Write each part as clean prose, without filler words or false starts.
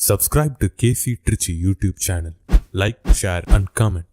Subscribe to KC Trichy YouTube channel. Like, share and comment.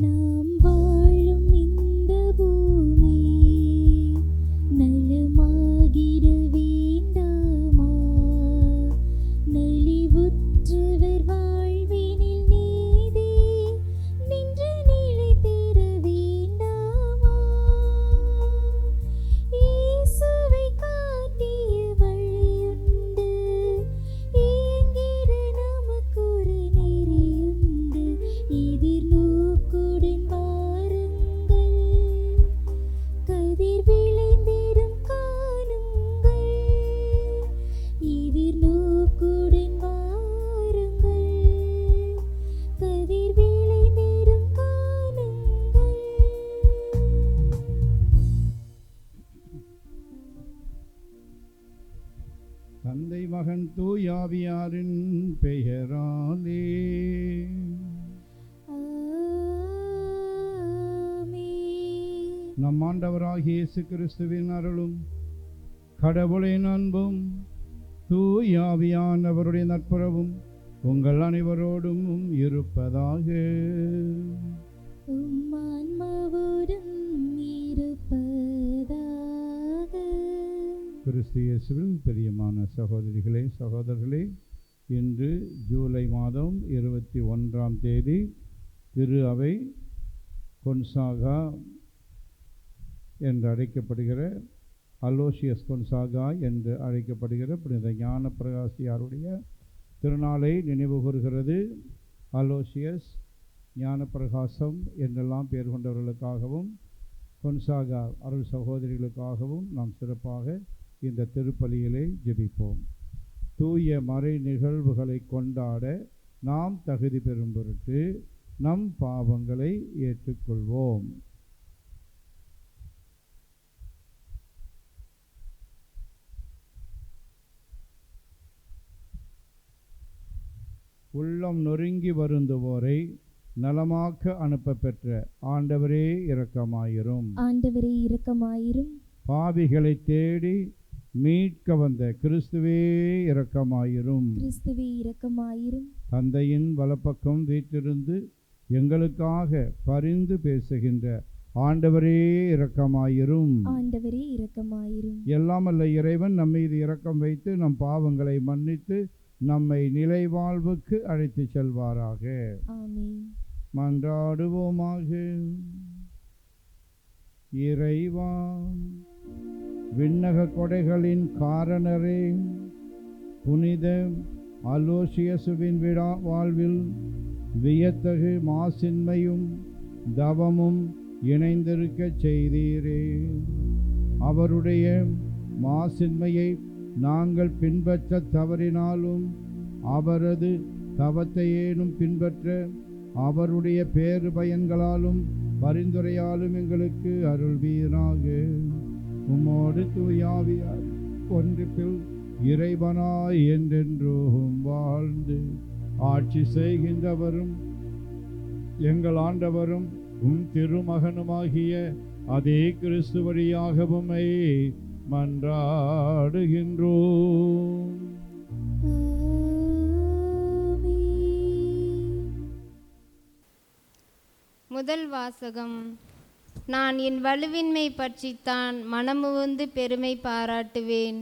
நாம் வாழும் இந்த பூமி நலமாகிட வேண்டாமா? நலிவுற்றவர் வாழ்வினில் நீதி நின்று நிலைத்திட வேண்டாமா? இயேசுவை காட்டிய வழியுண்டு, ஏங்கிட நமக்கொரு நெறியுண்டு. எதிர்நோக்குடன் வாருங்கள், கதிர் விளைந்திடும் காணுங்கள். எதிர்நோக்குடன் வாருங்கள், கதிர் விளைந்திடும் காணுங்கள். தந்தை மகன் தூயாவியாரின் பெயராலே நம் ஆண்டவராகிய இயேசு கிறிஸ்துவின் அருளும் கடவுளின் அன்பும் தூயாவியானவருடைய நட்புறவும் உங்கள் அனைவரோடும் இருப்பதாக. உம் ஆன்மாவோடும் இருப்பதாக. கிறிஸ்து இயேசுவில் பிரியமான சகோதரிகளே சகோதரர்களே, இன்று ஜூலை மாதம் 21ஆம் தேதி திரு அவை கொன்சாகா என்று அழைக்கப்படுகிற அலோசியஸ் கொன்சாகா என்று அழைக்கப்படுகிற புனித ஞான பிரகாசியாருடைய திருநாளை நினைவு கூறுகிறது. அலோசியஸ், ஞான பிரகாசம் என்றெல்லாம் பெயர் கொண்டவர்களுக்காகவும் கொன்சாகா அருள் சகோதரிகளுக்காகவும் நாம் சிறப்பாக இந்த திருப்பலியிலே ஜெபிப்போம். தூய மறை நிகழ்வுகளை கொண்டாட நாம் தகுதி பெறும் பொருட்டு நம் பாவங்களை ஏற்றுக்கொள்வோம். உள்ளம் நொறுங்கி வருந்துவோரை நலமாக்க அனுப்ப பெற்ற ஆண்டவரே இரக்கமாயிரும். ஆண்டவரே இரக்கமாயிரும். பாவிகளை தேடி மீட்க வந்த கிறிஸ்துவே இரக்கமாயிரும். கிறிஸ்துவே இரக்கமாயிரும். தந்தையின் வலப்பக்கம் வீற்றிருந்து எங்களுக்காக பரிந்து பேசுகின்ற ஆண்டவரே இரக்கமாயிரும். ஆண்டவரே இரக்கமாயிரும். எல்லாமல்ல இறைவன் நம் மீது இரக்கம் வைத்து நம் பாவங்களை மன்னித்து நம்மை நிலை வாழ்வுக்கு அழைத்து செல்வாராக. ஆமென். மன்றாடுவோமாக. இறைவா, விண்ணக கொடைகளின் காரணரே, புனித அலோசியசுவின் விழா வாழ்வில் வியத்தகு மாசின்மையும் தவமும் இணைந்திருக்க செய்தீரே. அவருடைய மாசின்மையை நாங்கள் பின்பற்ற தவறினாலும் அவரது தவத்தையேனும் பின்பற்ற அவருடைய பேறு பயன்களாலும் பரிந்துரையாலும் எங்களுக்கு அருள்வீராக. உம்மோடு தூயாவியார் ஒன்றிப்பில் இறைவனாய் என்றென்றும் வாழ்ந்து ஆட்சி செய்கின்றவரும் எங்கள் ஆண்டவரும் உம் திருமகனுமாகிய அதே கிறிஸ்து வழியாக உம்மை மன்றாடுகின்றோம். முதல் வாசகம். நான் என் வலுவின்மை பற்றித்தான் மனமுவந்து பெருமை பாராட்டுவேன்.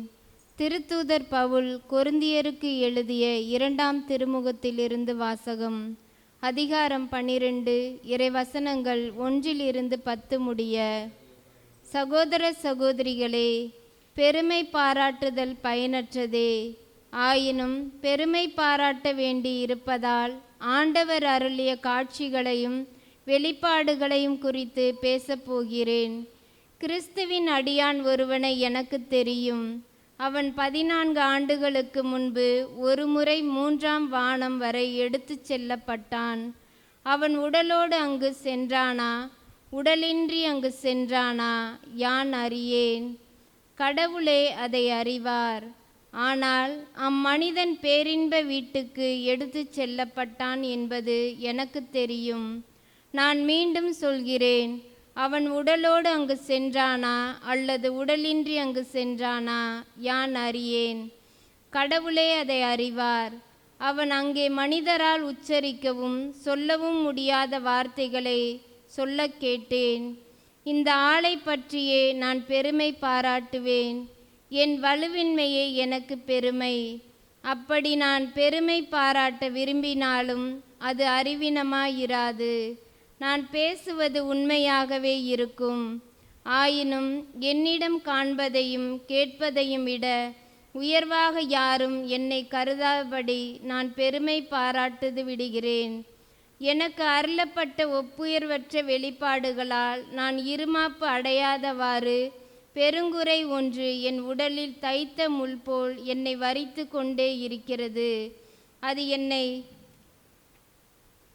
திருத்தூதர் பவுல் கொரிந்தியருக்கு எழுதிய 2ஆம் திருமுகத்திலிருந்து வாசகம். அதிகாரம் 12, இறைவசனங்கள் 1-10 முடிய. சகோதர சகோதரிகளே, பெருமை பாராட்டுதல் பயனற்றதே. ஆயினும் பெருமை பாராட்ட வேண்டி இருப்பதால் ஆண்டவர் அருளிய காட்சிகளையும் வெளிப்பாடுகளையும் குறித்து பேசப்போகிறேன். கிறிஸ்துவின் அடியான் ஒருவனை எனக்கு தெரியும். அவன் 14 ஆண்டுகளுக்கு முன்பு ஒரு முறை 3ஆம் வானம் வரை எடுத்துச் செல்லப்பட்டான். அவன் உடலோடு அங்கு சென்றானா? உடலின்றி அங்கு சென்றானா யான் அறியேன். கடவுளே அதை அறிவார். ஆனால் அம்மனிதன் பேரின்ப வீட்டுக்கு எடுத்துச் செல்லப்பட்டான் என்பது எனக்கு தெரியும். நான் மீண்டும் சொல்கிறேன், அவன் உடலோடு அங்கு சென்றானா அல்லது உடலின்றி அங்கு சென்றானா யான் அறியேன். கடவுளே அதை அறிவார். அவன் அங்கே மனிதரால் உச்சரிக்கவும் சொல்லவும் முடியாத வார்த்தைகளை சொல்ல கேட்டேன். இந்த ஆளை பற்றியே நான் பெருமை பாராட்டுவேன். என் வலுவின்மையே எனக்கு பெருமை. அப்படி நான் பெருமை பாராட்ட விரும்பினாலும் அது அறிவீனமாயிராது. நான் பேசுவது உண்மையாகவே இருக்கும். ஆயினும் என்னிடம் காண்பதையும் கேட்பதையும் விட உயர்வாக யாரும் என்னை கருதாதபடி நான் பெருமை பாராட்டுது விடுகிறேன். எனக்கு அருளப்பட்ட ஒப்புயர்வற்ற வெளிப்பாடுகளால் நான் இருமாப்பு அடையாதவாறு பெருங்குறை ஒன்று என் உடலில் தைத்த முள் போல் என்னை வரித்து கொண்டே இருக்கிறது. அது என்னை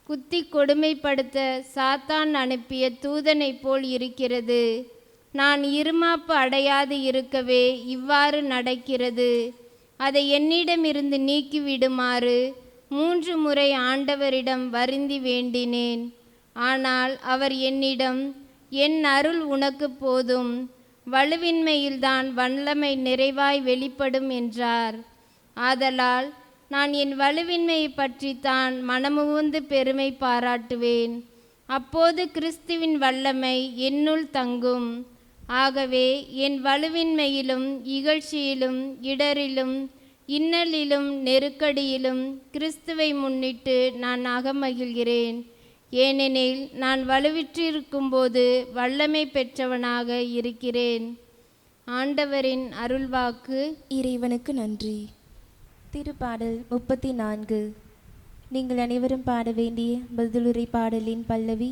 குத்தி கொடுமைப்படுத்த சாத்தான் அனுப்பிய தூதனைப் போல் இருக்கிறது. நான் இருமாப்பு அடையாது இருக்கவே இவ்வாறு நடக்கிறது. அதை என்னிடமிருந்து நீக்கிவிடுமாறு 3 முறை ஆண்டவரிடம் வருந்தி வேண்டினேன். ஆனால் அவர் என்னிடம், என் அருள் உனக்கு போதும், வலுவின்மையில்தான் வல்லமை நிறைவாய் வெளிப்படும் என்றார். ஆதலால் நான் என் வலுவின்மையை பற்றித்தான் மனமுவந்து பெருமை பாராட்டுவேன். அப்போது கிறிஸ்துவின் வல்லமை என்னுள் தங்கும். ஆகவே என் வலுவின்மையிலும் இகழ்ச்சியிலும் இடரிலும் இன்னலிலும் நெருக்கடியிலும் கிறிஸ்துவை முன்னிட்டு நான் அகமகிழ்கிறேன். ஏனெனில் நான் வலுவிற்றிருக்கும்போது வல்லமை பெற்றவனாக இருக்கிறேன். ஆண்டவரின் அருள்வாக்கு. இறைவனுக்கு நன்றி. திருப்பாடல் 34. நீங்கள் அனைவரும் பாட வேண்டிய பதிலுரை பாடலின் பல்லவி,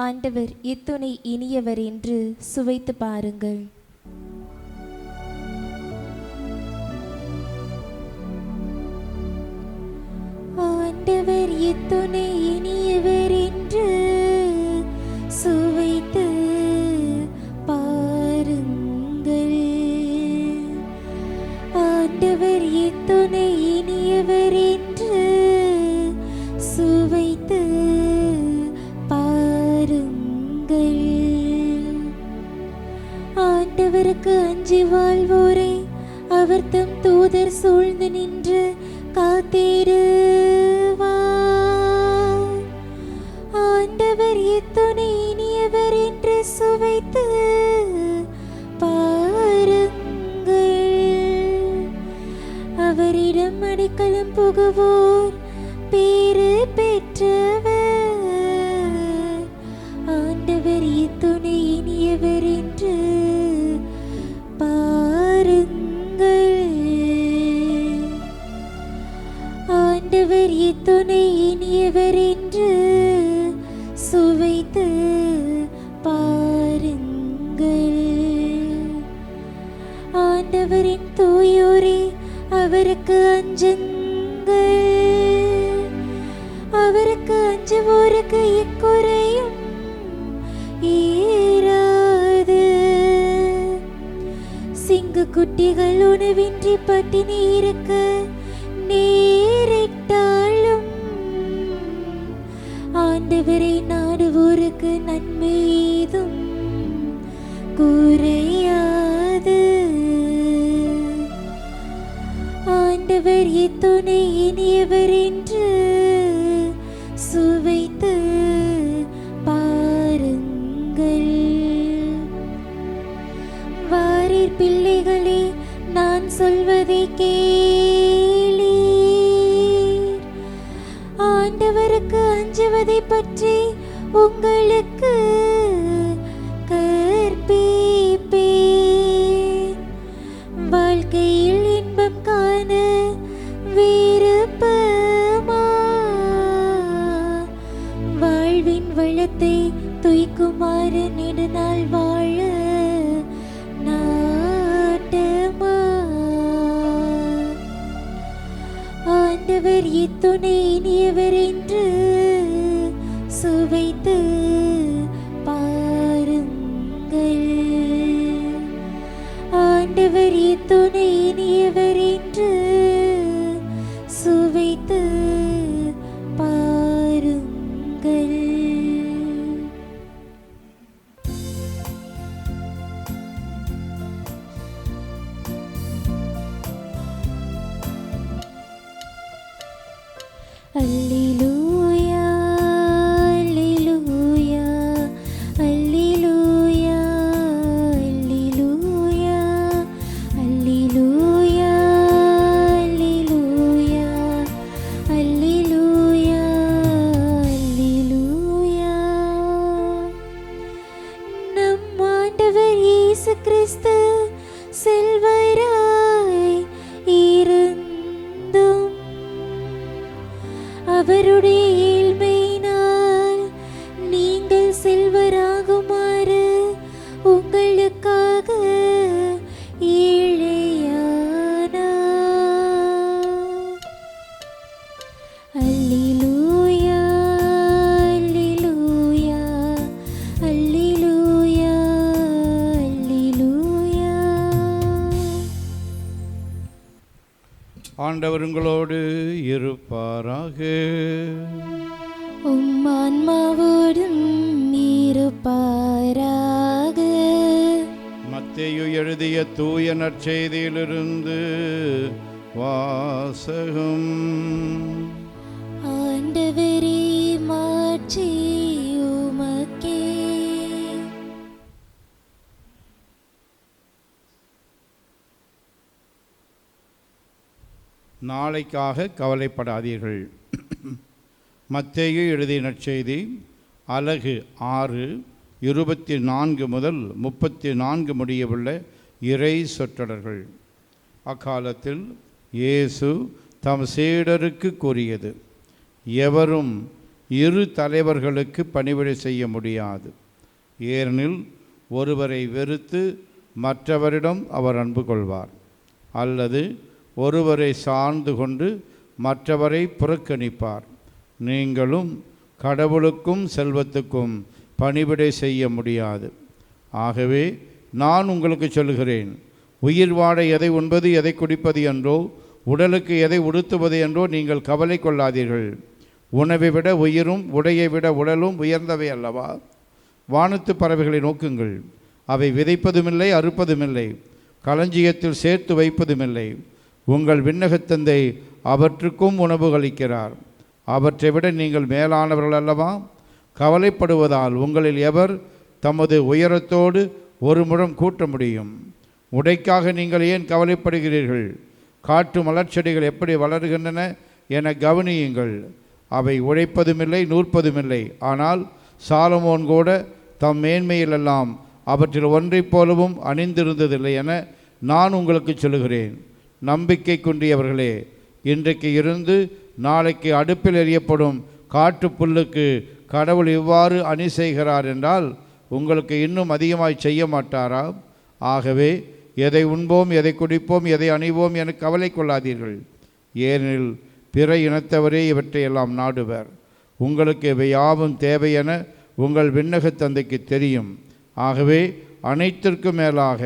ஆண்டவர் எத்துணை இனியவர் என்று சுவைத்து பாருங்கள். ஆண்டவர் எத்துணை இனியவர் என்று சுவைத்து பாருங்கள். ஆண்டவர் எத்துணை இனியவர் என்று சுவைத்து பாருங்கள். ஆண்டவருக்கு அஞ்சி வாழ்வோரை அவர் தம் தூதர் சூழ்ந்து நின்று காத்திடுவார். ஆண்டவர் எத்துணை இனியவர் என்று சுவைத்து பாருங்கள். அவரிடம் அடைக்கலம் புகுவோர் பேறு பெற்றவர். ஆண்டவர் எத்துணை இனியவர் என்று பாருங்கள். ஆண்டவர் எத்துணை இனியவர் என்று சுவைத்து பாருங்கள். ஆண்டவரின் தூயோரே அவருக்கு அஞ்சுங்கள். அவருக்கு அஞ்சுவோருக்கு எக்குறையும் ஏறாது. சிங்க குட்டிகள் உணவின்றி பட்டினி இருக்க நேரிட்டாலும் ஆண்டவரை நாடுவோருக்கு நன்மை ஏதும் குறையாது. ஆண்டவர் எத்துணை இனியவர் என்று சுவைத்து பாருங்கள். வாரீர் பிள்ளைகளே, நான் சொல்வதை கேளீர். ஆண்டவருக்கு அஞ்சுவதை பற்றி உங்களுக்கு கற்பிப்பேன். வாழ்க்கையில் இன்பம் காண விருப்பமா? வாழ்வின் வளத்தை துய்க்குமாறு நெடுநாள் வாழ நாட்டமா? ஆண்டவர் எத்துணை இனியவர் என்று சுவைத்து பாருங்கள். இயேசு கிறிஸ்து செல்வராய் இருந்தும் அவருடைய ஏழ்மையினால் நீங்கள் செல்வராகுமாறு உங்களுக்காக ஏழையானார். அல்லேலூயா, அல்லேலூயா, அல்லேலூயா, அல்லேலூயா. ஆண்டவர் உங்களோடு இருப்பாராக. உம் ஆன்மாவோடும் இருப்பாராக. மத்தேயு எழுதிய தூய நற்செய்தியிலிருந்து வாசகம். ஆண்டவரே, மாட்சி உமக்கே. நாளைக்காக கவலைப்படாதீர்கள். மத்தேயு எழுதிய நற்செய்தி அலகு 6 24 முதல் 34 முடியவுள்ள இறை சொற்றொடர்கள். அக்காலத்தில் இயேசு தம் சீடருக்கு கூறியது: எவரும் இரு தலைவர்களுக்கு பணிவிடை செய்ய முடியாது. ஏனெனில் ஒருவரை வெறுத்து மற்றவரிடம் அவர் அன்பு கொள்வார், அல்லது ஒருவரை சார்ந்து கொண்டு மற்றவரை புறக்கணிப்பார். நீங்களும் கடவுளுக்கும் செல்வத்துக்கும் பணிவிடை செய்ய முடியாது. ஆகவே நான் உங்களுக்கு சொல்கிறேன், உயிர் வாழ எதை உண்பது எதை குடிப்பது என்றோ, உடலுக்கு எதை உடுத்துவது என்றோ நீங்கள் கவலை கொள்ளாதீர்கள். உணவை விட உயிரும் உடையை விட உடலும் உயர்ந்தவை அல்லவா? வானத்து பறவைகளை நோக்குங்கள், அவை விதைப்பதுமில்லை, அறுப்பதுமில்லை, களஞ்சியத்தில் சேர்த்து வைப்பதுமில்லை. உங்கள் விண்ணகத்தந்தை அவற்றுக்கும் உணவு அளிக்கிறார். அவற்றை விட நீங்கள் மேலானவர்கள் அல்லவா? கவலைப்படுவதால் உங்களில் எவர் தமது உயரத்தோடு ஒரு முழம் கூட்ட முடியும்? உடைக்காக நீங்கள் ஏன் கவலைப்படுகிறீர்கள்? காட்டு மலர்ச்செடிகள் எப்படி வளர்கின்றன என கவனியுங்கள். அவை உழைப்பதுமில்லை, நூற்பதுமில்லை. ஆனால் சாலமோன் கூட தம் மேன்மையிலெல்லாம் அவற்றில் ஒன்றைப் போலவும் அணிந்திருந்ததில்லை என நான் உங்களுக்கு சொல்லுகிறேன். நம்பிக்கை குன்றியவர்களே, இன்றைக்கு இருந்து நாளைக்கு அடுப்பில் எறியப்படும் காட்டு புல்லுக்கு கடவுள் இவ்வாறு அணி செய்கிறார் என்றால் உங்களுக்கு இன்னும் அதிகமாய் செய்ய மாட்டாரா? ஆகவே எதை உண்போம், எதை குடிப்போம், எதை அணிவோம் என கவலை கொள்ளாதீர்கள். ஏனெனில் பிற இனத்தவரே இவற்றையெல்லாம் நாடுவர். உங்களுக்கு இவை யாவும் தேவை என உங்கள் விண்ணகத் தந்தைக்கு தெரியும். ஆகவே அனைத்திற்கும் மேலாக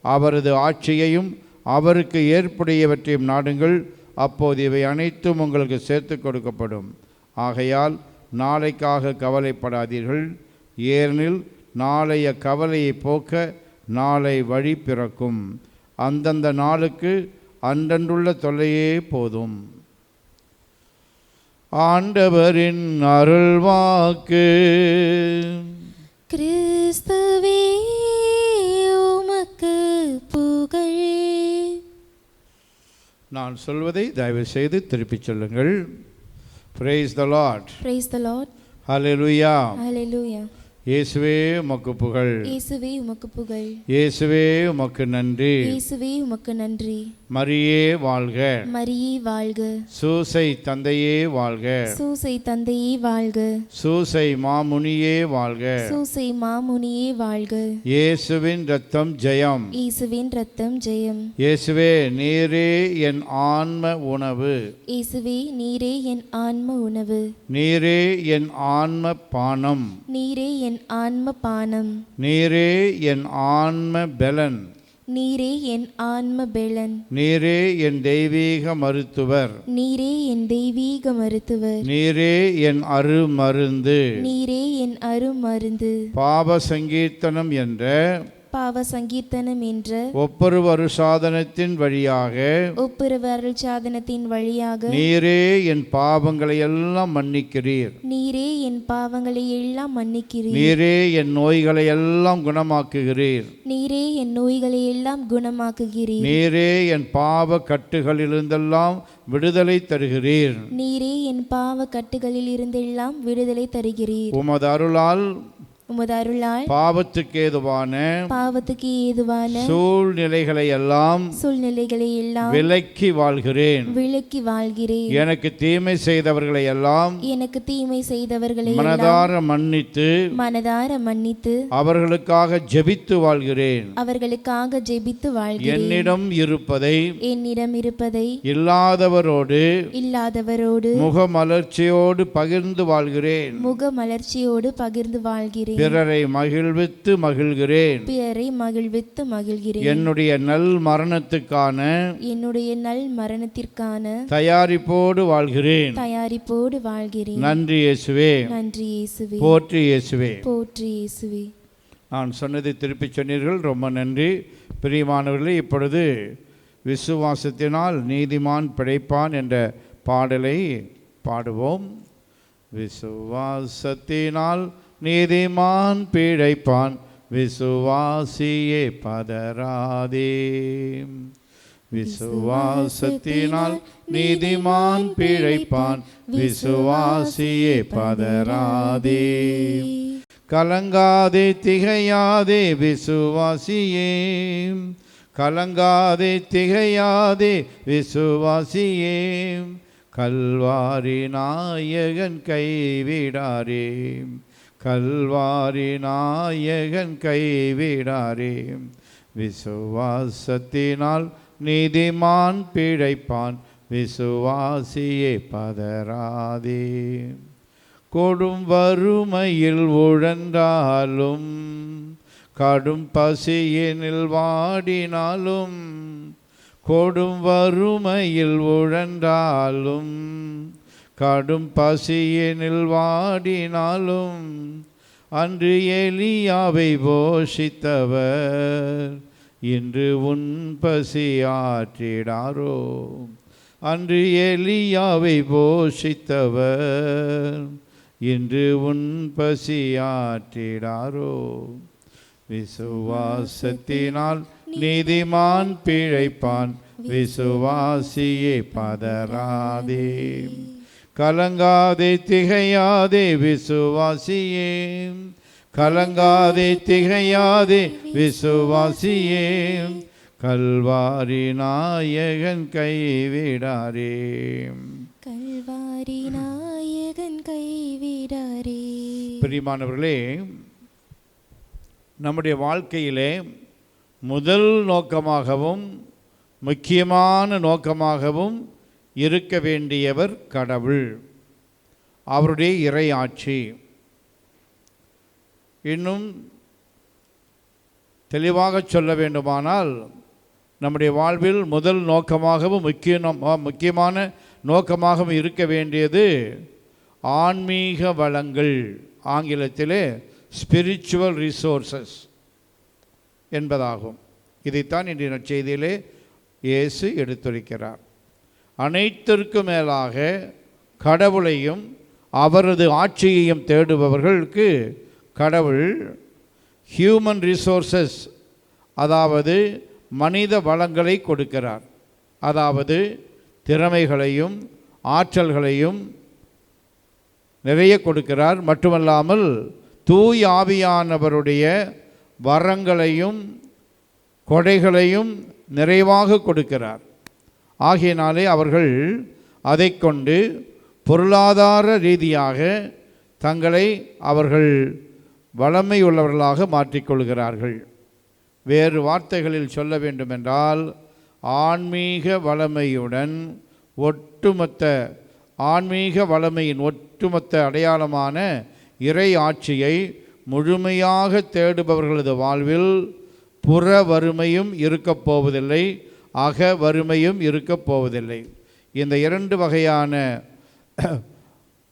அவரது ஆட்சியையும் அவருக்கு ஏற்புடையவற்றையும் நாடுங்கள். அப்போது இவை அனைத்தும் உங்களுக்கு சேர்த்து கொடுக்கப்படும். ஆகையால் நாளைக்காக கவலைப்படாதீர்கள். ஏனெனில் நாளைய கவலையை போக்க நாளை வழி பிறக்கும். அந்தந்த நாளுக்கு அன்றன்றுள்ள தொல்லையே போதும். ஆண்டவரின் அருள்வாக்கு. கிறிஸ்துவே, உமக்கு புகழ். நான் சொல்வதை தயவு செய்து திருப்பிச் சொல்லுங்கள். Praise the Lord. Praise the Lord. Hallelujah. Hallelujah. இயேசுவே உமக்கு புகழ். இயேசுவே உமக்கு புகழ். இயேசுவே உமக்கு நன்றி. இயேசுவே உமக்கு நன்றி. மரியே வாழ்க. மரியே வாழ்க. சூசை தந்தையே வாழ்க. சூசை தந்தையே வாழ்க. சூசை மாமுனியே வாழ்க. சூசை மாமுனியே வாழ்க. இயேசுவின் இரத்தம் ஜெயம். இயேசுவின் இரத்தம் ஜெயம். இயேசுவே நீரே என் ஆன்ம உணவு. இயேசுவே நீரே என் ஆன்ம உணவு. நீரே என் ஆன்ம பானம். நீரே என் ஆன்ம பானம். நீரே என் ஆன்ம பெலன். நீரே என் ஆன்ம பெலன். நீரே என் தெய்வீக மருத்துவர். நீரே என் தெய்வீக மருத்துவர். நீரே என் அருமருந்து. நீரே என் அருமருந்து. பாவ சங்கீர்த்தனம் என்ற பாவ சங்கீர்த்தனம் என்ற ஒப்புரவு அருட்சாதனத்தின் வழியாக ஒப்புரவு அருட்சாதனத்தின் வழியாக நீரே என் பாவங்களை எல்லாம் மன்னிக்கிறீர். நீரே என் பாவங்களை எல்லாம் மன்னிக்கிறீர். நீரே என் நோய்களை எல்லாம் குணமாக்குகிறீர். நீரே என் நோய்களை எல்லாம் குணமாக்குகிறீர். நீரே என் பாவ கட்டுகளிலிருந்தெல்லாம் விடுதலை தருகிறீர். நீரே என் பாவ கட்டுகளில் இருந்தெல்லாம் விடுதலை தருகிறீர். உமது அருளால் உமது அருளால் பாவத்துக்கு ஏதுவான சூழ்நிலைகளை எல்லாம் விலக்கி வாழ்கிறேன். எனக்கு தீமை செய்தவர்களை எல்லாம் மனதார மன்னித்து அவர்களுக்காக ஜெபித்து வாழ்கிறேன். என்னிடம் இருப்பதை இல்லாதவரோடு முகமலர்ச்சியோடு பகிர்ந்து வாழ்கிறேன். பிறரை மகிழ்வித்து மகிழ்கிறேன். என்னுடைய நல் மரணத்துக்கான தயாரிப்போடு வாழ்கிறேன். நன்றி இயேசுவே. போற்றி இயேசுவே. நான் சொன்னதை திருப்பி சொன்னீர்கள், ரொம்ப நன்றி. பிரியமானவர்களே, இப்பொழுது விசுவாசத்தினால் நீதிமான் பிழைப்பான் என்ற பாடலை பாடுவோம். விசுவாசத்தினால் நீதிமான் பிழைப்பான், விசுவாசியே பதறாதே. விசுவாசத்தினால் நீதிமான் பிழைப்பான், விசுவாசியே பதறாதே. கலங்காதே திகையாதே விசுவாசியே, கலங்காதே திகையாதே விசுவாசியே. கல்வாரி நாயகன் கைவிடாரே, கல்வாரி நாயகன் கைவிடாரே. விசுவாசத்தினால் நீதிமான் பிழைப்பான், விசுவாசியே பதறாதே. கொடும் வறுமையில் உழன்றாலும், கடும் பசியினில் வாடினாலும், கொடும் வறுமையில் உழன்றாலும், கடும் பசியினில் வாடினாலும், அன்று எலியாவை போஷித்தவர் இன்று உன் பசியாற்றிடாரோ. அன்று எலியாவை போஷித்தவர் இன்று உன் பசியாற்றிடாரோ. விசுவாசத்தினால் நீதிமான் பிழைப்பான், விசுவாசியே பதறாதே. கலங்காதே திகையாதே விசுவாசியே, கலங்காதே திகையாதே விசுவாசியே. கல்வாரி நாயகன் கைவிடாரே, கல்வாரி நாயகன் கைவிடாரே. பிரியமானவர்களே, நம்முடைய வாழ்க்கையிலே முதல் நோக்கமாகவும் முக்கியமான நோக்கமாகவும் இருக்க வேண்டியவர் கடவுள், அவருடைய இறை ஆட்சி. இன்னும் தெளிவாக சொல்ல வேண்டுமானால், நம்முடைய வாழ்வில் முதல் நோக்கமாகவும் முக்கியமான நோக்கமாகவும் இருக்க வேண்டியது ஆன்மீக வளங்கள், ஆங்கிலத்திலே ஸ்பிரிச்சுவல் ரிசோர்சஸ் என்பதாகும். இதைத்தான் இன்றைய நற்செய்தியிலே இயேசு எடுத்துரைக்கிறார். அனைத்திற்கும் மேலாக கடவுளையும் அவரது ஆட்சியையும் தேடுபவர்களுக்கு கடவுள் ஹியூமன் ரிசோர்சஸ், அதாவது மனித வளங்களை கொடுக்கிறார். அதாவது திறமைகளையும் ஆற்றல்களையும் நிறைய கொடுக்கிறார். மட்டுமல்லாமல் தூய் ஆவியானவருடைய வரங்களையும் கொடைகளையும் நிறைவாக கொடுக்கிறார். ஆகையினாலே அவர்கள் அதை கொண்டு பொருளாதார ரீதியாக தங்களை அவர்கள் வளமை உள்ளவர்களாக மாற்றிக்கொள்கிறார்கள். வேறு வார்த்தைகளில் சொல்ல வேண்டுமென்றால், ஆன்மீக வளமையுடன் ஆன்மீக வளமையின் ஒட்டுமொத்த அடையாளமான இறை ஆட்சியை முழுமையாக தேடுபவர்களது வாழ்வில் புற வறுமையும் இருக்கப் போவதில்லை, அக வறுமையும் இருக்கப் போவதில்லை. இந்த இரண்டு வகையான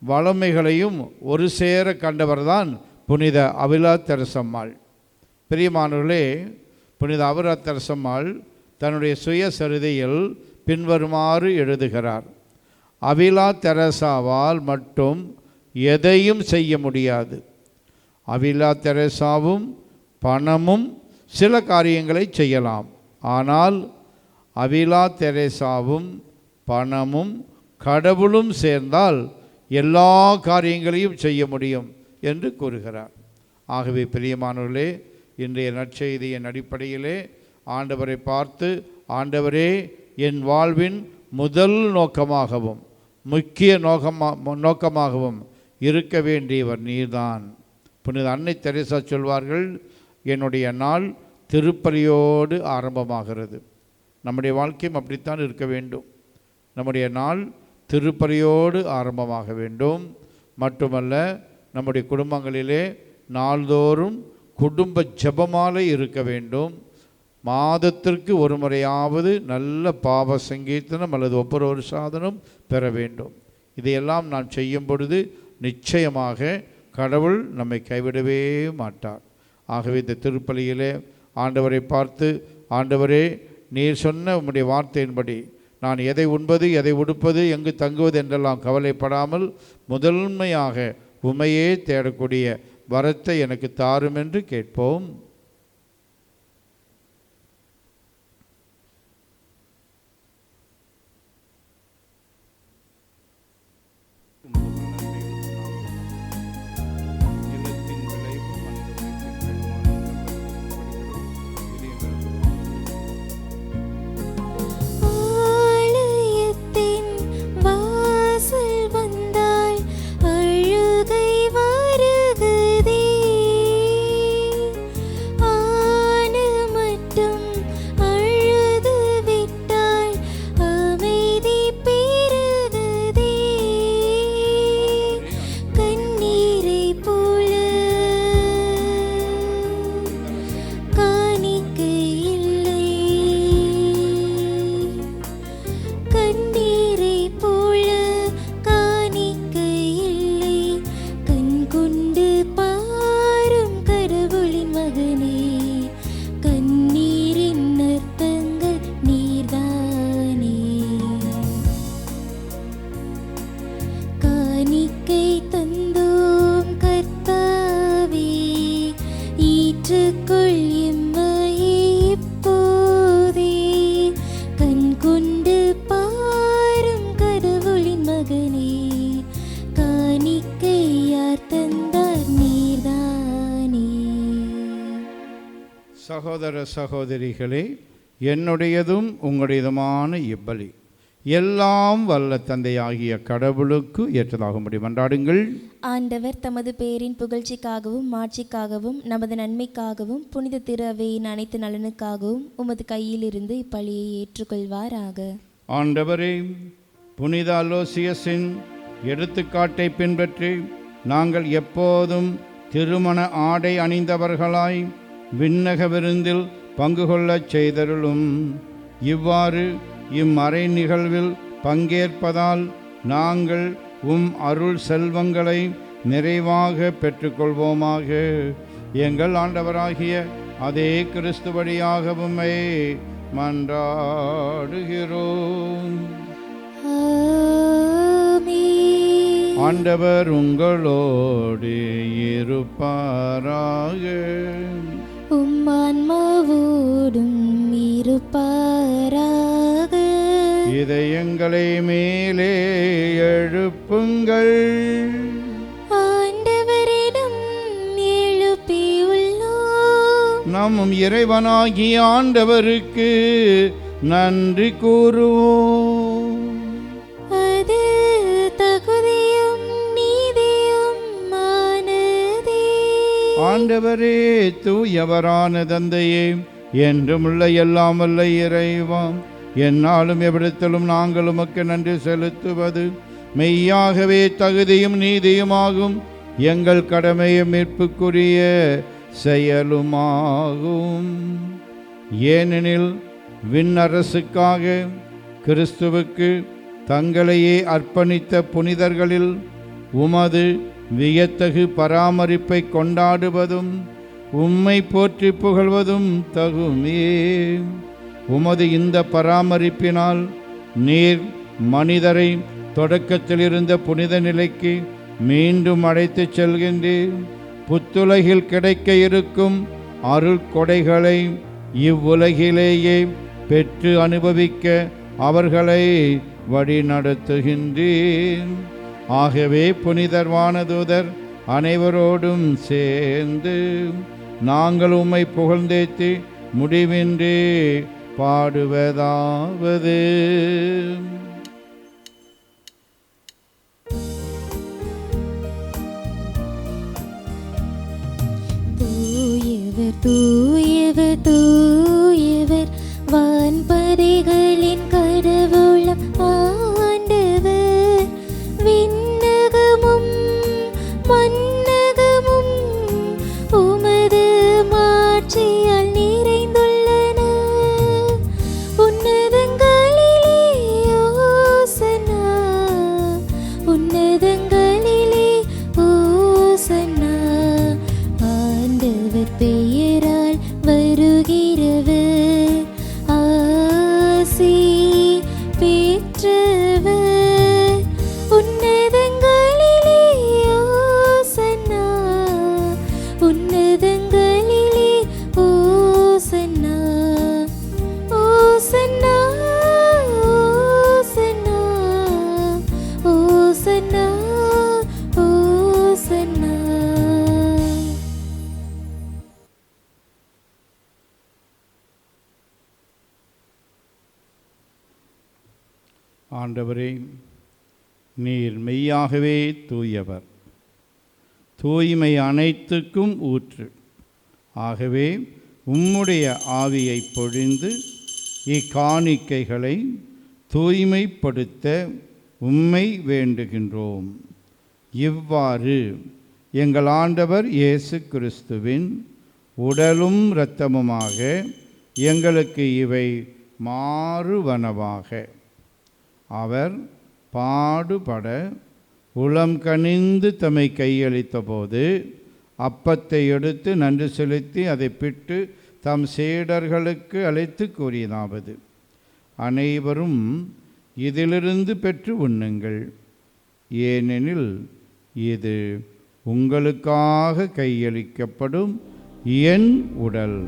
வளமைகளையும் ஒரு சேர கண்டவர்தான் புனித அவிலா தெரசம்மாள். பிரியமானவர்களே, புனித அவிலா தெரசம்மாள் தன்னுடைய சுயசரிதையில் பின்வருமாறு எழுதுகிறார்: அவிலா தெரசாவால் மட்டும் எதையும் செய்ய முடியாது. அவிலா தெரசாவும் பணமும் சில காரியங்களை செய்யலாம், ஆனால் அவிலா தெரசாவும் பணமும் கடவுளும் சேர்ந்தால் எல்லா காரியங்களையும் செய்ய முடியும் என்று கூறுகிறார். ஆகவே பிரியமானவர்களே, இன்றைய நற்செய்தியின் அடிப்படையிலே ஆண்டவரை பார்த்து, ஆண்டவரே என் வாழ்வின் முதல் நோக்கமாகவும் முக்கிய நோக்கமாகவும் இருக்க வேண்டியவர் நீர்தான். புனித அன்னை தெரேசா சொல்வார்கள், என்னுடைய நாள் திருப்பலியோடு ஆரம்பமாகிறது. நம்முடைய வாழ்க்கையும் அப்படித்தான் இருக்க வேண்டும். நம்முடைய நாள் திருப்பலியோடு ஆரம்பமாக வேண்டும். மட்டுமல்ல, நம்முடைய குடும்பங்களிலே நாள்தோறும் குடும்ப ஜெபமாலை இருக்க வேண்டும். மாதத்திற்கு ஒரு முறையாவது நல்ல பாவ சங்கீர்த்தனம் அல்லது ஒப்புரவு சாதனம் பெற வேண்டும். இதையெல்லாம் நாம் செய்யும் பொழுது நிச்சயமாக கடவுள் நம்மை கைவிடவே மாட்டார். ஆகவே இந்த திருப்பலியிலே ஆண்டவரை பார்த்து, ஆண்டவரே நீர் சொன்ன உம்முடைய வார்த்தையின்படி நான் எதை உண்பது, எதை உடுப்பது, எங்கு தங்குவது என்றெல்லாம் கவலைப்படாமல் முதன்மையாக உம்மையே தேடக்கூடிய வரத்தை எனக்கு தாரும் என்று கேட்போம். சகோதர சகோதரிகளே, என்னுடையதும் உங்களுடையதுமான இப்பலி எல்லாம் வல்ல தந்தையாகிய கடவுளுக்கு ஏற்றதாகும்படி மன்றாடுங்கள். ஆண்டவர் தமது பேரின் புகழ்ச்சிக்காகவும் மாட்சிக்காகவும் நமது நன்மைக்காகவும் புனித திரு அவையின் அனைத்து நலனுக்காகவும் உமது கையிலிருந்து இப்பலியை ஏற்றுக்கொள்வாராக. ஆண்டவரே, புனித அலோசியஸின் எடுத்துக்காட்டை பின்பற்றி நாங்கள் எப்போதும் திருமண ஆடை அணிந்தவர்களாய் விண்ணக விருந்தில் பங்கு கொள்ளச் செய்தருளும். இவ்வாறு இம்மறை நிகழ்வில் பங்கேற்பதால் நாங்கள் அருள் செல்வங்களை நிறைவாக பெற்றுக்கொள்வோமாக. எங்கள் ஆண்டவராகிய அதே கிறிஸ்து வழியாக உம்மை மன்றாடுகிறோம். ஆண்டவர் உங்களோடு இருப்பாராக. உம்மான்மாவோடும் இருப்பாராக. இதயங்களை மேலே எழுப்புங்கள். ஆண்டவரிடம் எழுப்பியுள்ளோம். நம் இறைவனாகிய ஆண்டவருக்கு நன்றி கூறுவோம். அது தகுதியும் நீதியும் ஆனதே. ஆண்டவரே, தூயவரான தந்தையே, என்றுமுள்ள எல்லாம் வல்ல இறைவா, என்னாலும் எவ்விடத்திலும் நாங்கள் உமக்கு நன்றி செலுத்துவது மெய்யாகவே தகுதியும் நீதியுமாகும். எங்கள் கடமையும் மீட்புக்குரிய செயலுமாகும். ஏனெனில் விண்ணரசுக்காக கிறிஸ்துவுக்கு தங்களையே அர்ப்பணித்த புனிதர்களில் உமது வியத்தகு பராமரிப்பை கொண்டாடுவதும் உம்மை போற்றி புகழ்வதும் தகுமே. உமது இந்த பராமரிப்பினால் நீர் மனிதரை தொடக்கத்தில் இருந்த புனித நிலைக்கு மீண்டும் அழைத்து செல்கின்றீர். புத்துலகில் கிடைக்க இருக்கும் அருள் கொடைகளை இவ்வுலகிலேயே பெற்று அனுபவிக்க அவர்களை வழி நடத்துகின்றீர். ஆகவே புனிதர் வானதூதர் அனைவரோடும் சேர்ந்து நாங்கள் உம்மை புகழ்ந்தேத்தி முடிவின்றி பாடுவதாவது. தூயவர் தூயவர் தூயவர் வான்படைகளின் கடவுளம் ஆண்டவர். விண்ணகமும் மண்ணகமும் உமது மாட்சியால் நிறைந்துள்ளன. உன்னதங்களிலே ஓசன்னா, உன்னதங்களிலே ஓசன்னா. ஆண்டவர் பெயரால் வருகிறவர் ஆசி பெற்றவர். உன்னதங்களிலே ஓசன்னா, உன்னதங்களிலே ஓசன்னா. ஓசன்னா ஓசன்னா ஓசன்னா ஓசன்னா. ஆண்டவரே, நீர் மெய்யாகவே தூயவர், தூய்மை அனைத்துக்கும் ஊற்று. ஆகவே உம்முடைய ஆவியை பொழிந்து இக்காணிக்கைகளை தூய்மைப்படுத்த உம்மை வேண்டுகின்றோம். இவ்வாறு எங்கள் ஆண்டவர் இயேசு கிறிஸ்துவின் உடலும் இரத்தமுமாக எங்களுக்கு இவை மாறுவனவாக. அவர் பாடுபட உளம் கனிந்து தம்மை கையளித்த போது அப்பத்தை எடுத்து நன்றி செலுத்தி அதை பிட்டு தம் சீடர்களுக்கு அழைத்து கூறியதாவது: அனைவரும் இதிலிருந்து பெற்று உண்ணுங்கள், ஏனெனில் இது உங்களுக்காக கையளிக்கப்படும் என் உடல்.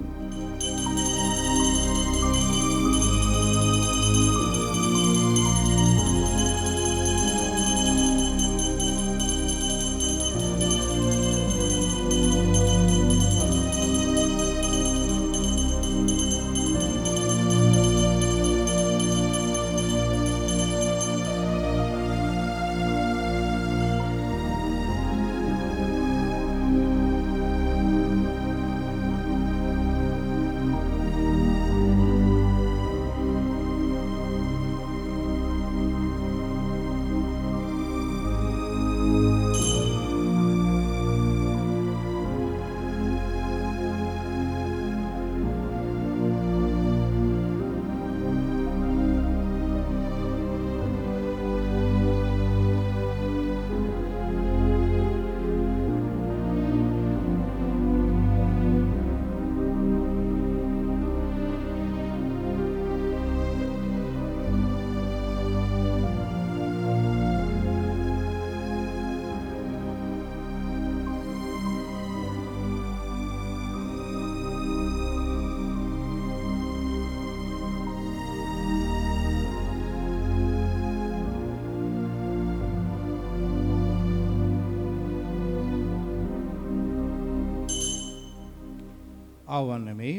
அவ்வண்ணமே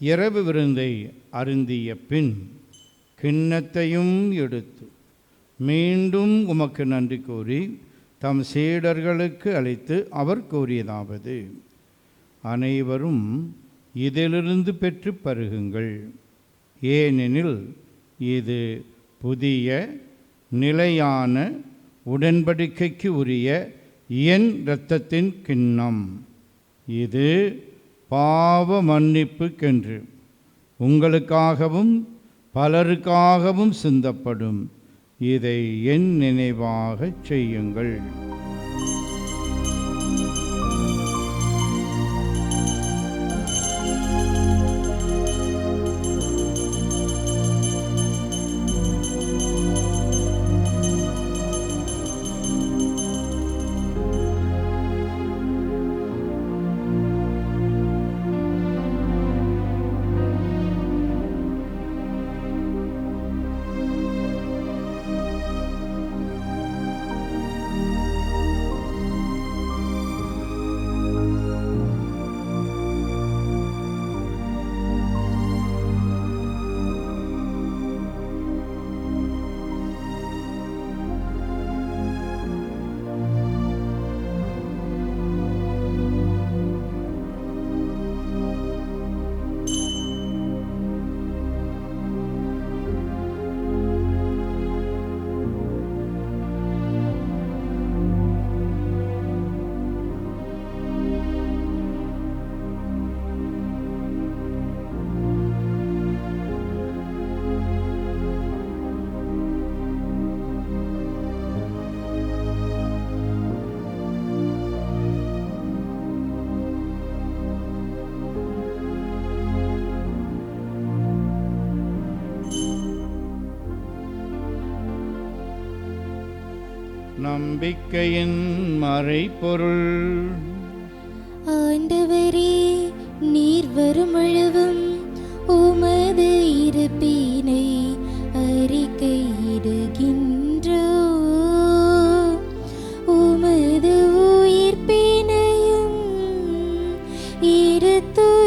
இரவு விருந்தை அருந்திய பின் கிண்ணத்தையும் எடுத்து மீண்டும் உமக்கு நன்றி கூறி தம் சீடர்களுக்கு அழைத்து அவர் கூறியதாவது: அனைவரும் இதிலிருந்து பெற்று பருகுங்கள், ஏனெனில் இது புதிய நிலையான உடன்படிக்கைக்கு உரிய என் இரத்தத்தின் கிண்ணம். இது பாவ மன்னிப்புக்கென்று உங்களுக்காகவும் பலருக்காகவும் சிந்தப்படும். இதை என் நினைவாகச் செய்யுங்கள். நம்பிக்கையின் மறைபொருள். ஆண்டவரே, நீர் வருமளவும் உமது இருப்பினை அறிக்கையிடுகின்றோ, உமது உயிர்ப்பினையும் எடுத்துரைக்கின்றோ.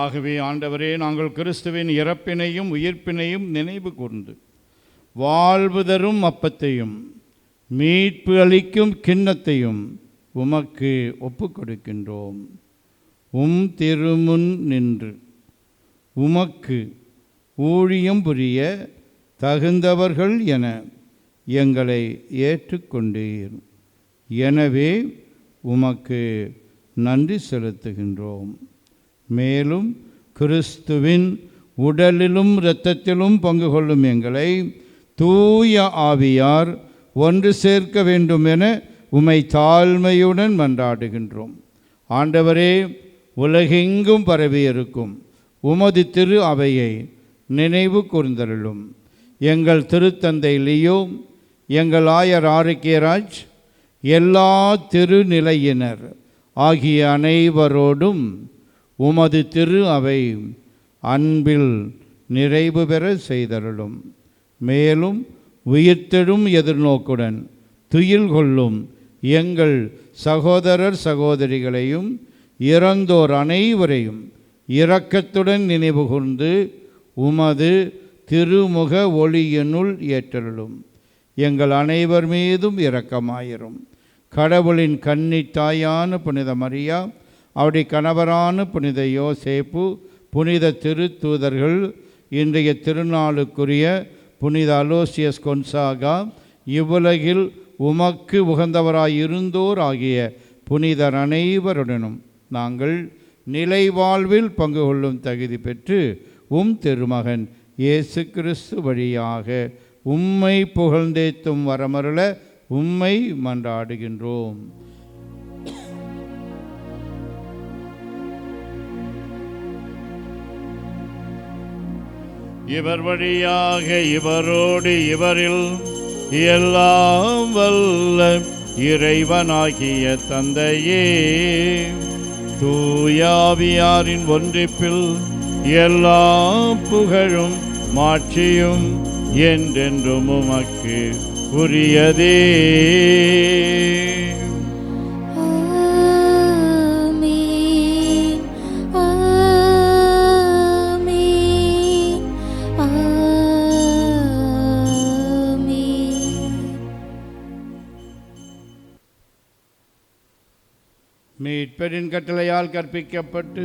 ஆகவே ஆண்டவரே, நாங்கள் கிறிஸ்துவின் இறப்பினையும் உயிர்ப்பினையும் நினைவு கூர்ந்து வாழ்வு தரும் அப்பத்தையும் மீட்பு அளிக்கும் கிண்ணத்தையும் உமக்கு ஒப்புக் கொடுக்கின்றோம். திருமுன் நின்று உமக்கு ஊழியம் புரிய தகுந்தவர்கள் என எங்களை ஏற்றுக்கொண்டீர். எனவே உமக்கு நன்றி செலுத்துகின்றோம். மேலும் கிறிஸ்துவின் உடலிலும் இரத்தத்திலும் பங்கு கொள்ளும் எங்களை தூய ஆவியார் ஒன்று சேர்க்க வேண்டும் என உம்மை தாழ்மையுடன் மன்றாடுகின்றோம். ஆண்டவரே, உலகெங்கும் பரவியிருக்கும் உமது திரு அவையை நினைவு கூர்ந்தருளும். எங்கள் திருத்தந்தை லியோ, எங்கள் ஆயர் ஆரோக்கியராஜ், எல்லா திருநிலையினர் ஆகிய அனைவரோடும் உமது திரு அவை அன்பில் நிறைவு பெற செய்தருளும். மேலும் உயிர்த்தெழும் எதிர்நோக்குடன் துயில் கொள்ளும் எங்கள் சகோதரர் சகோதரிகளையும் இறந்தோர் அனைவரையும் இரக்கத்துடன் நினைவு கூர்ந்து உமது திருமுக ஒளியினுள் ஏற்றருளும். எங்கள் அனைவர் மீதும் இரக்கமாயிரும். கடவுளின் கன்னி தாயான புனித மரியா, அவருடைய கணவரான புனித யோசேப்பு, புனித திருத்தூதர்கள், இன்றைய திருநாளுக்குரிய புனித அலோசியஸ் கொன்சாகா, இவ்வுலகில் உமக்கு உகந்தவராயிருந்தோர் ஆகிய புனிதர் அனைவருடனும் நாங்கள் நிலை வாழ்வில் பங்கு கொள்ளும் தகுதி பெற்று திருமகன் இயேசு கிறிஸ்து வழியாக உம்மை புகழ்ந்தேத்தும் வரமருள உம்மை மன்றாடுகின்றோம். இவர் வழியாக இவரோடு இவரில் எல்லாம் வல்ல இறைவனாகிய தந்தையே, தூயாவியாரின் ஒன்றிப்பில் எல்லா புகழும் மாட்சியும் என்றென்றும் உமக்கு உரியதே. மீட்பரின் கட்டளையால் கற்பிக்கப்பட்டு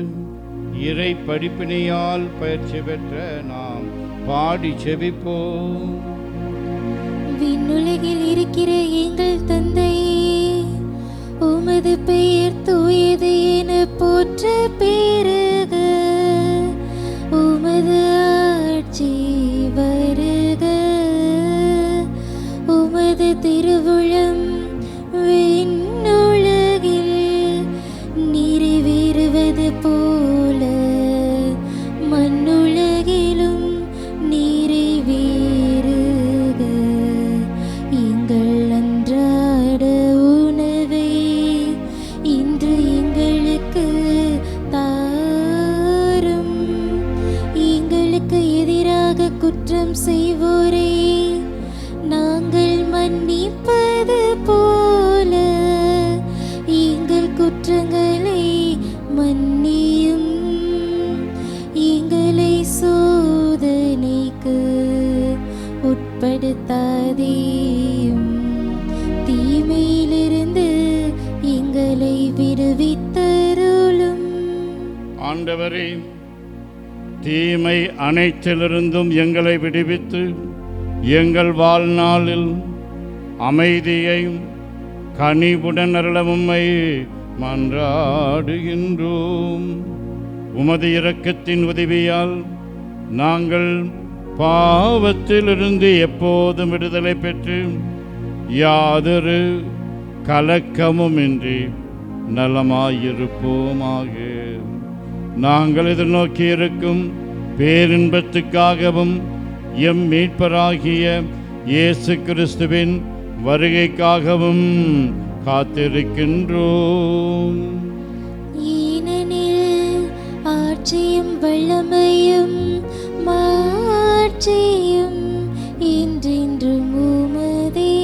இறை படிப்பினையால் பயிற்சி பெற்ற நாம் பாடி செபிப்போம். விண்ணுலகில் இருக்கிற எங்கள் தந்தையே, உமது பெயர் தூயது என போற்ற பெருக, உமது ஆட்சி வருக, உமது திருவுளம் விண்ணுலகில் நிறைவேறுவது போல மண்ணுலகிலும் நிறைவேறுக. எங்கள் அன்றாட உணவை இன்று எங்களுக்கு தாரும். எங்களுக்கு எதிராக குற்றம் செய்வோரே நாங்கள் மன்னிப்பது போல எங்கள் குற்றங்களை மன்னியும். எங்களை சோதனைக்கு உட்படுத்தாதேயும், தீமையிலிருந்து எங்களை விடுவித்தருளும். ஆண்டவரே, தீமை அனைத்திலிருந்தும் எங்களை விடுவித்து எங்கள் வாழ்நாளில் அமைதியையும் கனிவுடன் அருள உம்மை மன்றாடுகின்றோம். உமது இரக்கத்தின் உதவியால் நாங்கள் பாவத்திலிருந்து எப்போதும் விடுதலை பெற்று யாதொரு கலக்கமுமின்றி நலமாயிருப்போமாக. நாங்கள் எதிர்நோக்கி இருக்கும் பேரின்பத்துக்காகவும் எம் மீட்பராகிய இயேசு கிறிஸ்துவின் வருகைக்காகவும் காத்திருக்கின்றோம். ஏனெனில் ஆட்சியும் வல்லமையும் மாட்சியும் என்றென்றும் உமதே.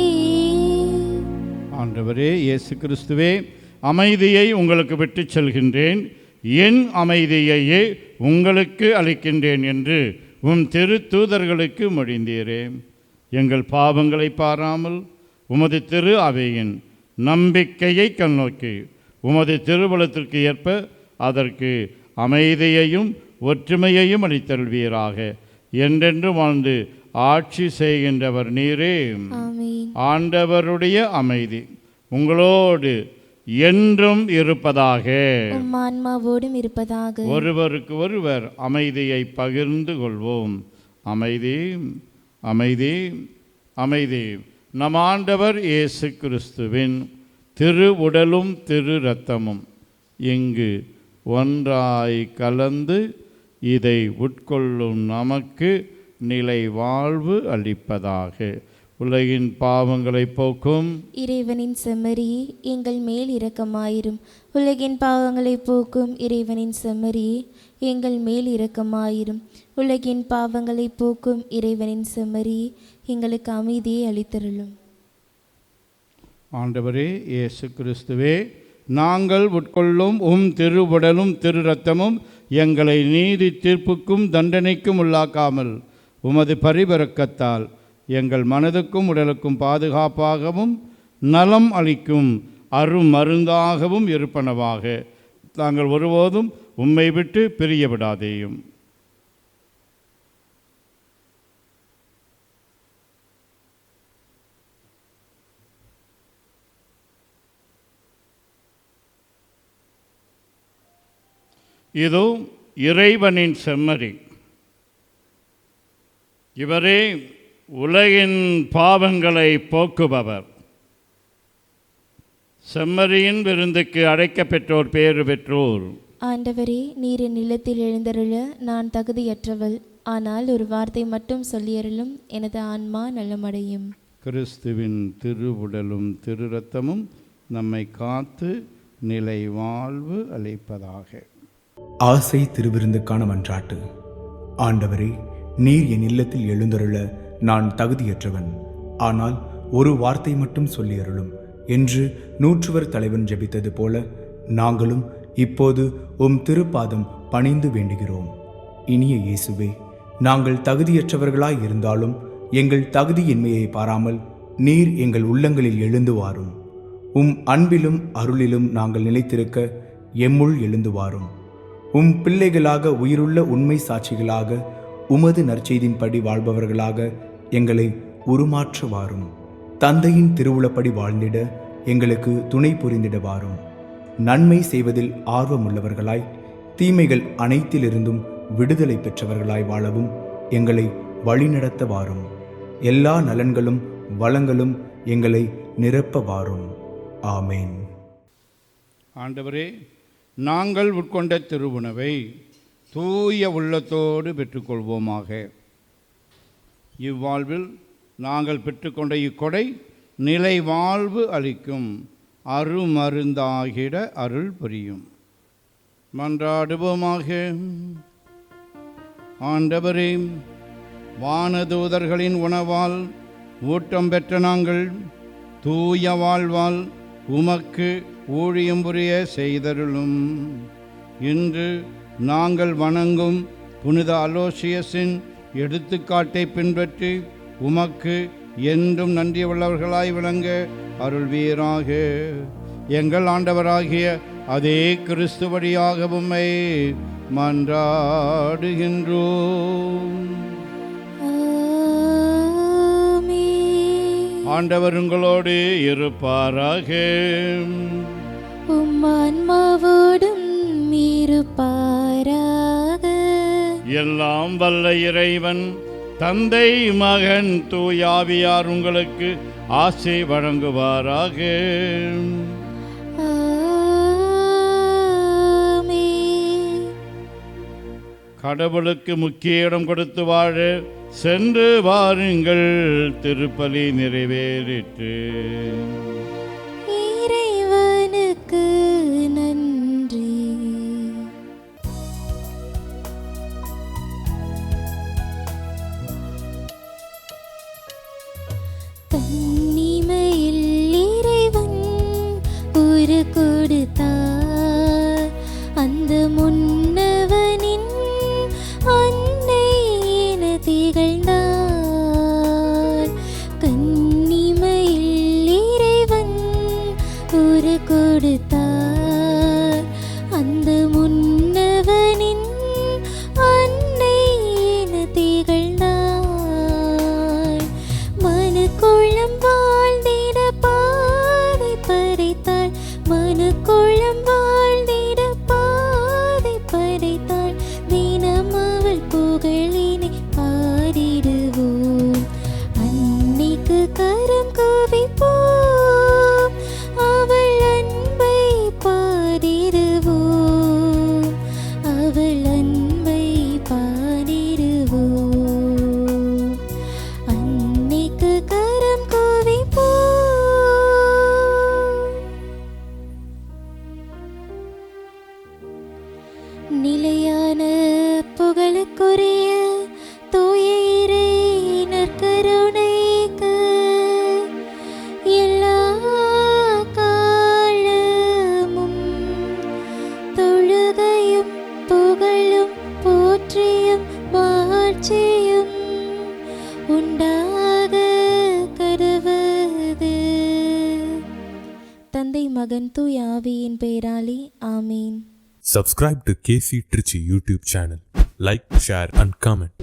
ஆண்டவரே இயேசு கிறிஸ்துவே, அமைதியை உங்களுக்கு விட்டுச் செல்கின்றேன், என் அமைதியையே உங்களுக்கு அளிக்கின்றேன் என்று உம் திருத்தூதர்களுக்கு மொழிந்தீரே. எங்கள் பாவங்களை பாராமல் உமது திரு அவையின் நம்பிக்கையை கண்ணோக்கி உமது திருவுளத்திற்கு ஏற்ப அதற்கு அமைதியையும் ஒற்றுமையையும் அளித்தருள்வீராக. என்றென்று வாழ்ந்து ஆட்சி செய்கின்றவர் நீரே. ஆண்டவருடைய அமைதி உங்களோடு என்றும் இருப்பதாக. ஆன்மாவோடும் இருப்பதாக. ஒருவருக்கு ஒருவர் அமைதியை பகிர்ந்து கொள்வோம். அமைதி, அமைதி, அமைதி. நம் ஆண்டவர் இயேசு கிறிஸ்துவின் திரு உடலும் திரு இரத்தமும் இங்கு ஒன்றாய் கலந்து இதை உட்கொள்ளும் நமக்கு நிலை வாழ்வு அளிப்பதாக. உலகின் பாவங்களை போக்கும் இறைவனின் செம்மறியே, எங்கள் மேல் இரக்கமாயிரும். உலகின் பாவங்களை போக்கும் இறைவனின் செம்மறியே, எங்கள் மேல் இரக்கமாயிரும். உலகின் பாவங்களை போக்கும் இறைவனின் செம்மறியே, எங்களுக்கு அமைதியை அளித்தருளும். ஆண்டவரே இயேசு கிறிஸ்துவே, நாங்கள் உட்கொள்ளும் உம் திருவுடலும் திரு இரத்தமும் எங்களை நீதி தீர்ப்புக்கும் தண்டனைக்கும் உள்ளாக்காமல் உமது பரிபரக்கத்தால் எங்கள் மனதுக்கும் உடலுக்கும் பாதுகாப்பாகவும் நலம் அளிக்கும் அருமருந்தாகவும் இருப்பனவாக. தாங்கள் ஒருபோதும் உம்மை விட்டு பிரிய விடாதேயும். இதோ இறைவனின் செம்மறி, இவரே உலகின் பாவங்களை போக்குபவர். செம்மறியின் விருந்துக்கு அழைக்கப்பெற்றோர் பேறு பெற்றோர். ஆண்டவரே, நீர் என் இல்லத்தில் எழுந்தருள நான் தகுதியற்றவள். ஆனால் ஒரு வார்த்தை மட்டும் சொல்லியருளும், எனது ஆன்மா நலமடையும். கிறிஸ்துவின் திருவுடலும் திரு இரத்தமும் நம்மை காத்து நிலை வாழ்வு அளிப்பதாக. ஆசை திருவிருந்துக்கான மன்றாட்டு. ஆண்டவரே, நீர் என் இல்லத்தில் எழுந்தருள நான் தகுதியற்றவன். ஆனால் ஒரு வார்த்தை மட்டும் சொல்லியருளும் என்று நூற்றுவர் தலைவன் ஜெபித்தது போல நாங்களும் இப்போது உம் திருப்பாதம் பணிந்து வேண்டுகிறோம். இனிய இயேசுவே, நாங்கள் தகுதியற்றவர்களாய் இருந்தாலும் எங்கள் தகுதியின்மையை பாராமல் நீர் எங்கள் உள்ளங்களில் எழுந்து வாரும். உம் அன்பிலும் அருளிலும் நாங்கள் நிலைத்திருக்க எம்முள் எழுந்து வாரும். உம் பிள்ளைகளாக, உயிருள்ள உண்மை சாட்சிகளாக, உமது நற்செய்தின்படி வாழ்பவர்களாக எங்களை உருமாற்ற வாரும். தந்தையின் திருவுளப்படி வாழ்ந்திட எங்களுக்கு துணை புரிந்திட வாரும். நன்மை செய்வதில் ஆர்வமுள்ளவர்களாய், தீமைகள் அனைத்திலிருந்தும் விடுதலை பெற்றவர்களாய் வாழவும் எங்களை வழிநடத்த வாரும். எல்லா நலன்களும் வளங்களும் எங்களை நிரப்ப வாரும். ஆமேன். ஆண்டவரே, நாங்கள் உட்கொண்ட திருவுணவை தூய உள்ளத்தோடு பெற்றுக்கொள்வோமாக. இவ்வாழ்வில் நாங்கள் பெற்றுக்கொண்ட இக்கொடை நிலை வாழ்வு அளிக்கும் அருமருந்தாகிட அருள் புரியும். மன்றாடுவோமாக. ஆண்டவரே, வானதூதர்களின் உணவால் ஊட்டம் பெற்ற நாங்கள் தூய வாழ்வால் உமக்கு ஊழியம் புரிய செய்தருளும். இன்று நாங்கள் வணங்கும் புனித அலோசியஸின் எடுத்துக்காட்டை பின்பற்றி உமக்கு என்றும் நன்றியுள்ளவர்களாய் விளங்க அருள்வீராக. எங்கள் ஆண்டவராகிய அதே கிறிஸ்து வழியாக உம்மை மன்றாடுகின்றோம். ஆண்டவர் உங்களோடு இருப்பாராக. உம் ஆன்மாவோடும் இருப்பாராக. எல்லாம் வல்ல இறைவன் தந்தை, மகன், தூயாவியார் உங்களுக்கு ஆசை வழங்குவாராக. கடவுளுக்கு முக்கிய இடம் கொடுத்து வாழ சென்று வாருங்கள், திருப்பலி நிறைவேறிற்று. இறைவனுக்கு நன்றி. தன்னிமையில் இறைவன் ஒரு கொடுத்தார், அந்த முன்னவனின் அன்னை என திகழ்ந்தார். கன்னிமையில் இறைவன் ஒரு கொடுத்தார், அந்த முன்னவனின் அன்னை என திகழ்ந்தார். மனுக்குளம் வாழ்ந்திட பாதை படைத்தாள், மனுக்குளம் வாழ்ந்திட பாதை படைத்தாள். தினம் அவள் புகழினை பாடிடுவோம், அன்னைக்கு கரம் குவிப்போம், அவள் அன்பை பாடிடுவோம், அவள் அன்பை பாடிடுவோம், அன்னைக்கு கரம் குவிப்போம். நிலையான புகழுக்குரிய தூய இறை நற்கருணைக்கு எல்லா காலமும் தொழுகையும் புகழும் போற்றியும் மாட்சியும் உண்டாக கடவது. தந்தை மகன் தூய ஆவியின் பெயராலே ஆமீன். Subscribe to KC Trichy YouTube channel. Like, share and comment.